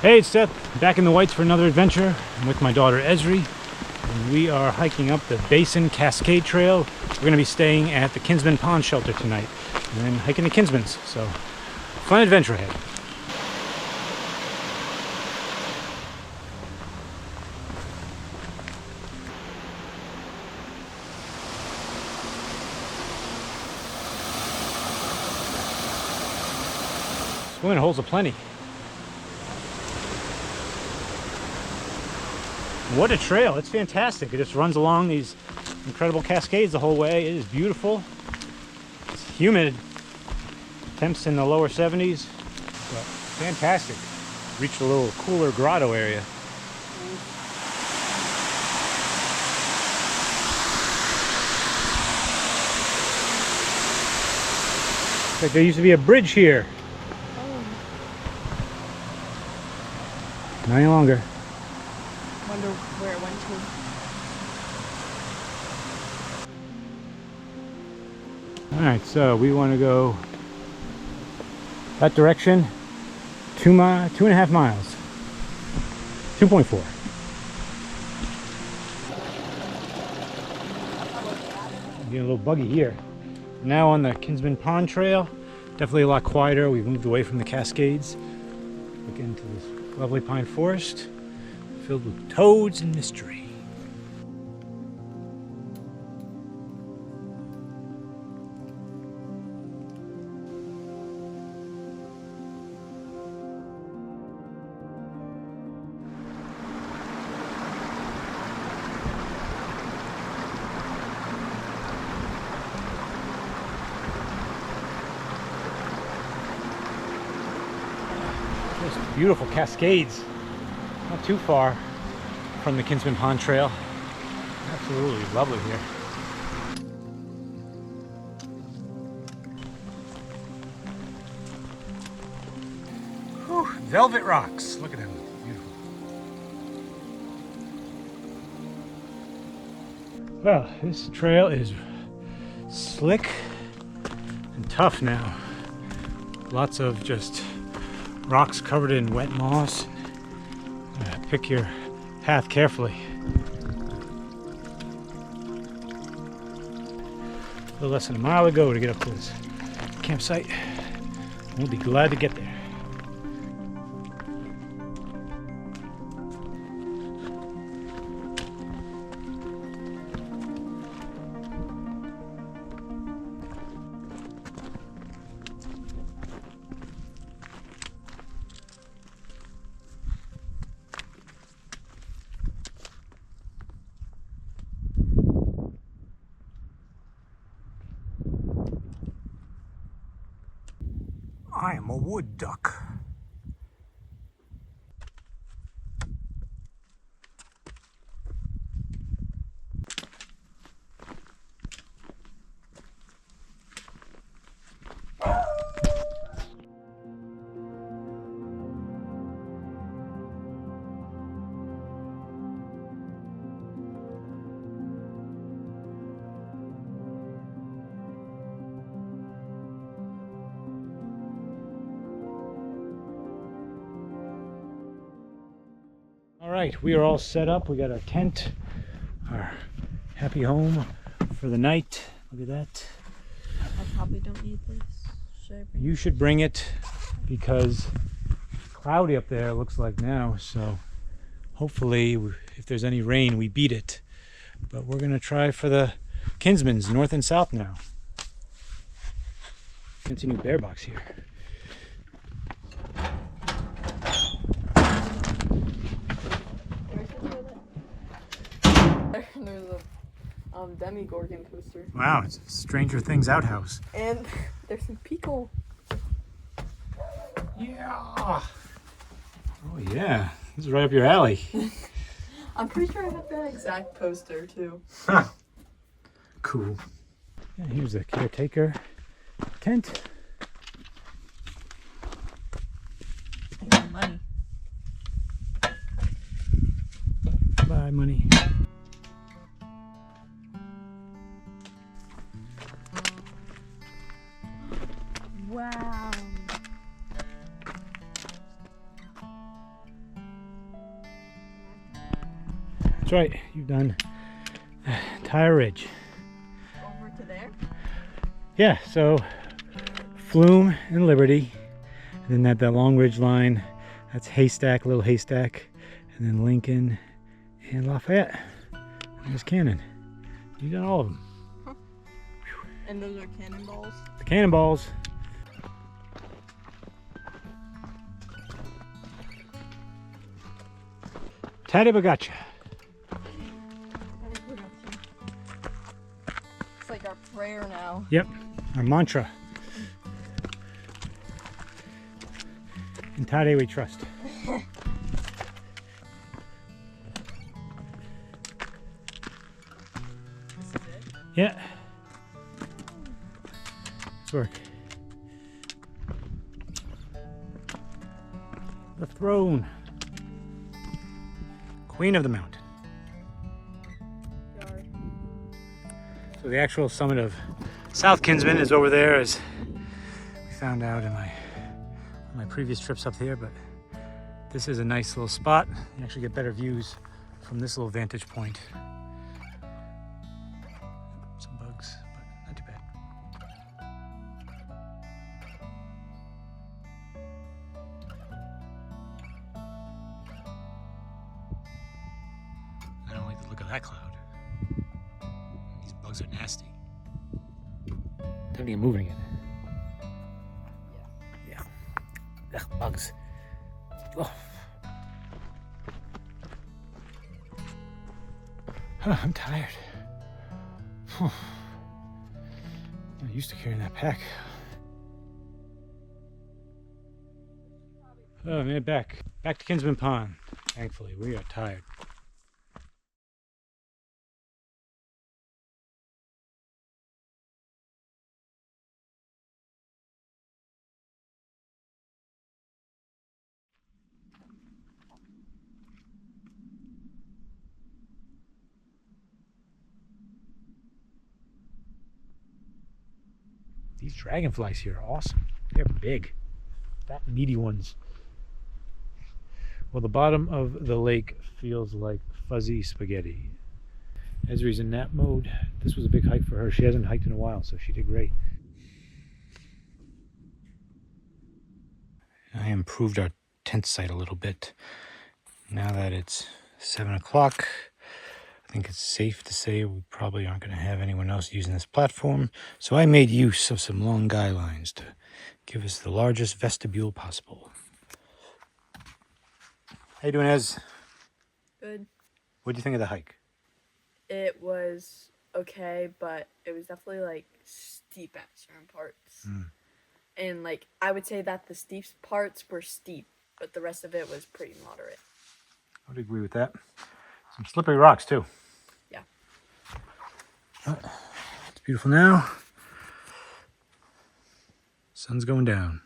Hey, it's Seth, back in the Whites for another adventure. I'm with my daughter Ezri, and we are hiking up the Basin Cascade Trail. We're going to be staying at the Kinsman Pond shelter tonight, and then hiking the Kinsmans. So, fun adventure ahead. Swimming holes aplenty. What a trail, it's fantastic. It just runs along these incredible cascades the whole way. It is beautiful. It's humid. Temps in the lower 70s, but fantastic. Reached a little cooler grotto area. Looks like there used to be a bridge here. Not any longer. Wonder where it went to. All right, so we want to go that direction, 2.5 miles, 2.4. Getting a little buggy here. Now on the Kinsman Pond Trail, definitely a lot quieter. We've moved away from the Cascades. Look into this lovely pine forest filled with toads and mystery. Just beautiful cascades. Not too far from the Kinsman Pond Trail. Absolutely lovely here. Whew, velvet rocks. Look at them. Beautiful. Well, this trail is slick and tough now. Lots of just rocks covered in wet moss. Pick your path carefully. A little less than a mile to go to get up to this campsite. We'll be glad to get there. I am a wood duck. All right, we are all set up. We got our tent, our happy home for the night. Look at that. I probably don't need this. Should I bring You should bring it because it's cloudy up there, it looks like now. So hopefully, if there's any rain, we beat it. But we're gonna try for the Kinsmans, north and south now. Fancy new bear box here. There's a Demigorgon coaster. Wow, it's a Stranger Things outhouse. And there's some Pico. Yeah. Oh yeah, this is right up your alley. I'm pretty sure I have that exact poster too. Cool. And here's the caretaker tent. I got money. Bye, money. Wow. right. You've done Tire Ridge. Over to there? Yeah, so Flume and Liberty. And then that long ridge line, that's Haystack, Little Haystack. And then Lincoln and Lafayette. And there's Cannon. You got all of them. Huh. And those are cannonballs? The cannonballs. Tade Bagacha. It's like our prayer now. Yep, our mantra. In Tade we trust. This is it? Yeah. Let's work. The throne. Queen of the mountain. Yard. So the actual summit of South Kinsman is over there, as we found out in my previous trips up here, but this is a nice little spot. You actually get better views from this little vantage point. Some bugs, but not too bad. I don't like the look of that cloud. These bugs are nasty. Don't get moving again. Yeah. Ugh, bugs. Oh. Huh, I'm tired. Whew. I'm used to carrying that pack. Oh, I made it back. Back to Kinsman Pond. Thankfully, we are tired. These dragonflies here are awesome. They're big. Fat, meaty ones. Well, the bottom of the lake feels like fuzzy spaghetti. Ezri's in nap mode. This was a big hike for her. She hasn't hiked in a while, so she did great. I improved our tent site a little bit. Now that it's 7 o'clock, I think it's safe to say we probably aren't going to have anyone else using this platform. So I made use of some long guy lines to give us the largest vestibule possible. How you doing, Ez? Good. What do you think of the hike? It was okay, but it was definitely like steep at certain parts. And like I would say that the steep parts were steep, but the rest of it was pretty moderate. I would agree with that. Some slippery rocks too. Yeah. It's beautiful now. Sun's going down.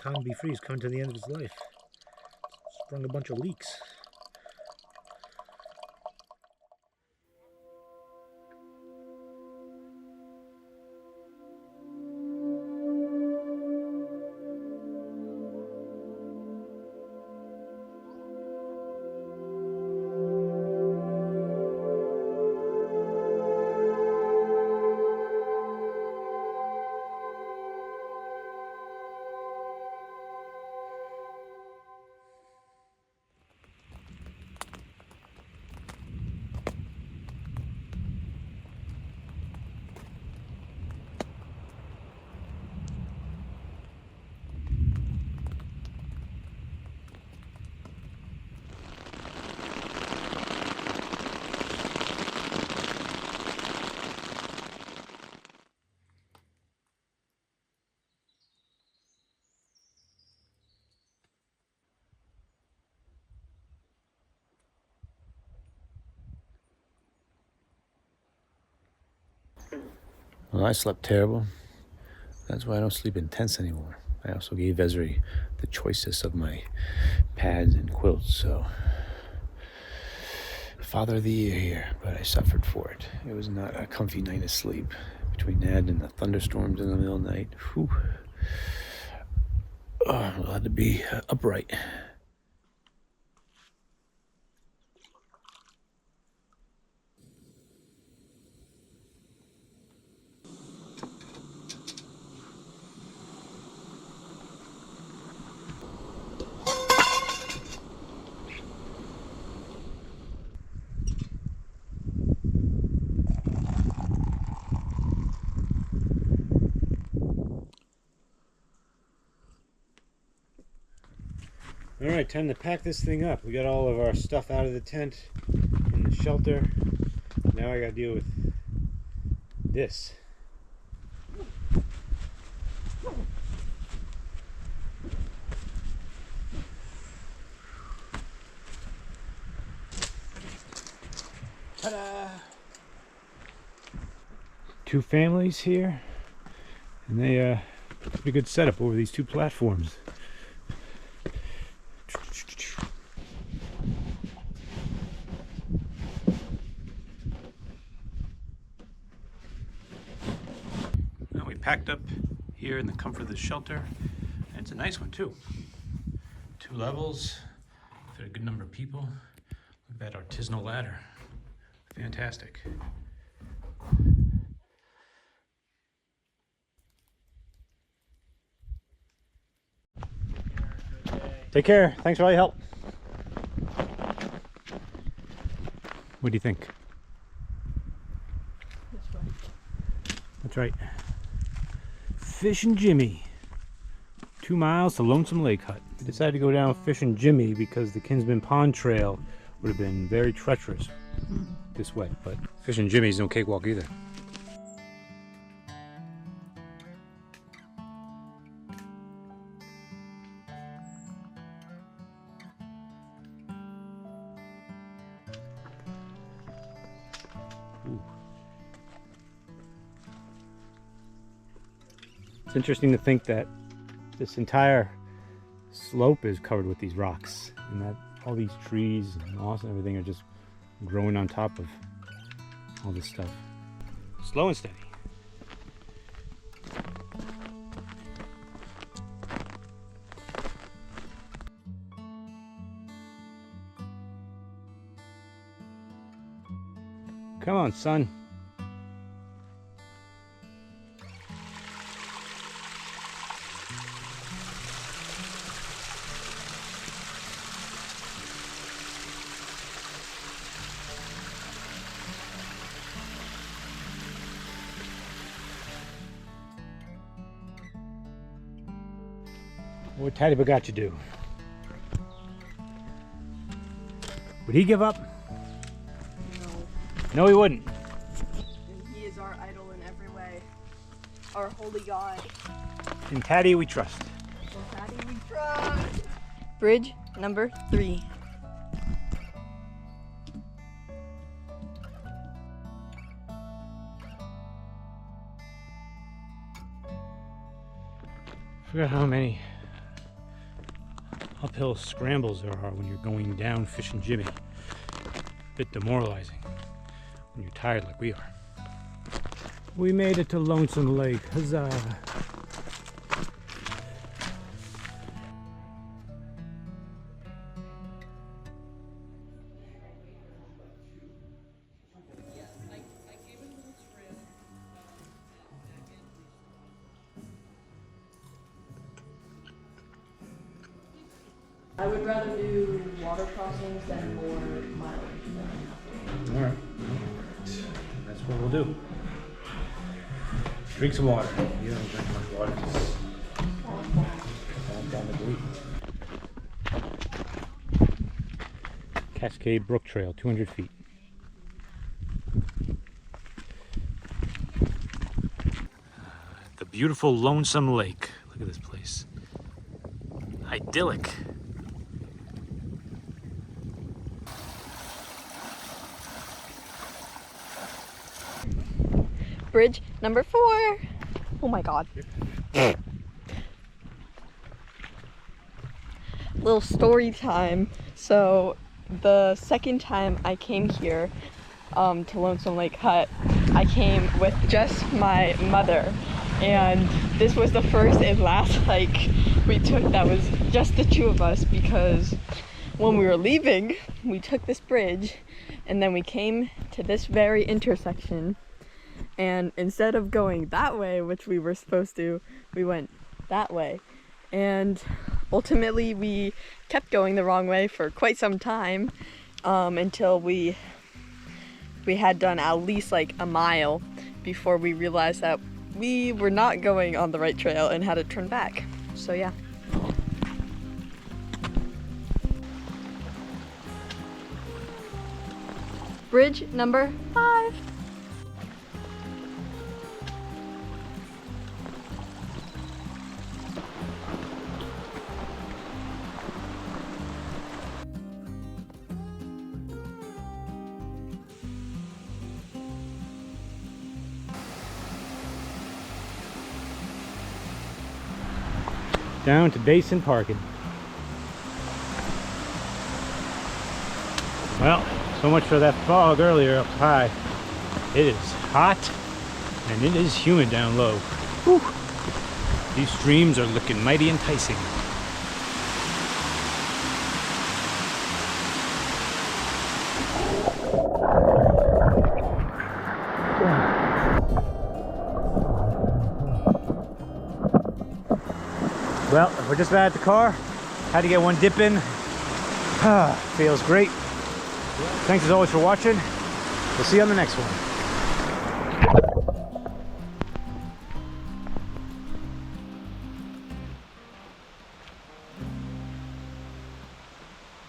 Tom B. Free's coming to the end of his life. Sprung a bunch of leaks. Well, I slept terrible. That's why I don't sleep in tents anymore. I also gave Ezri the choicest of my pads and quilts, so Father of the Year here, but I suffered for it. It was not a comfy night of sleep. Between that and the thunderstorms in the middle of the night, whew. Oh, I'm glad to be upright. All right, time to pack this thing up. We got all of our stuff out of the tent in the shelter. Now I gotta deal with this. Ta-da! Two families here, and they pretty good setup over these two platforms. Now we packed up here in the comfort of the shelter, and it's a nice one too. 2 levels, fit a good number of people. Look at that artisanal ladder. Fantastic. Take care. Thanks for all your help. What do you think? This way. That's right. Fishin Jimmy. 2 miles to Lonesome Lake Hut. We decided to go down Fishin Jimmy because the Kinsman Pond Trail would have been very treacherous this way, but Fishin Jimmy's no cakewalk either. Ooh. It's interesting to think that this entire slope is covered with these rocks, and that all these trees and moss and everything are just growing on top of all this stuff. Slow and steady. Come on, son. What Taddy Bagacha do? Would he give up? No. No, he wouldn't. And he is our idol in every way. Our holy God. In Taddy we trust. In Taddy we trust. Bridge number 3. Forgot how many uphill scrambles there are when you're going down Fishin Jimmy. A bit demoralizing when you're tired like we are. We made it to Lonesome Lake. Huzzah! I would rather do water crossings than more mileage. All right. That's what we'll do. Drink some water. You don't drink much water. Just calm down the bleed. Cascade Brook Trail, 200 feet. The beautiful Lonesome Lake. Look at this place. Idyllic. Bridge number 4. Oh my God. Little story time. So the second time I came here to Lonesome Lake Hut, I came with just my mother, and this was the first and last hike we took that was just the two of us, because when we were leaving, we took this bridge and then we came to this very intersection, and instead of going that way, which we were supposed to, we went that way. And ultimately we kept going the wrong way for quite some time, until we had done at least like a mile before we realized that we were not going on the right trail and had to turn back. So yeah. Bridge number 5. Down to Basin parking. Well, so much for that fog earlier up high. It is hot and it is humid down low. Whew. These streams are looking mighty enticing. Well, we're just about at the car. Had to get one dip in. Feels great. Thanks as always for watching. We'll see you on the next one.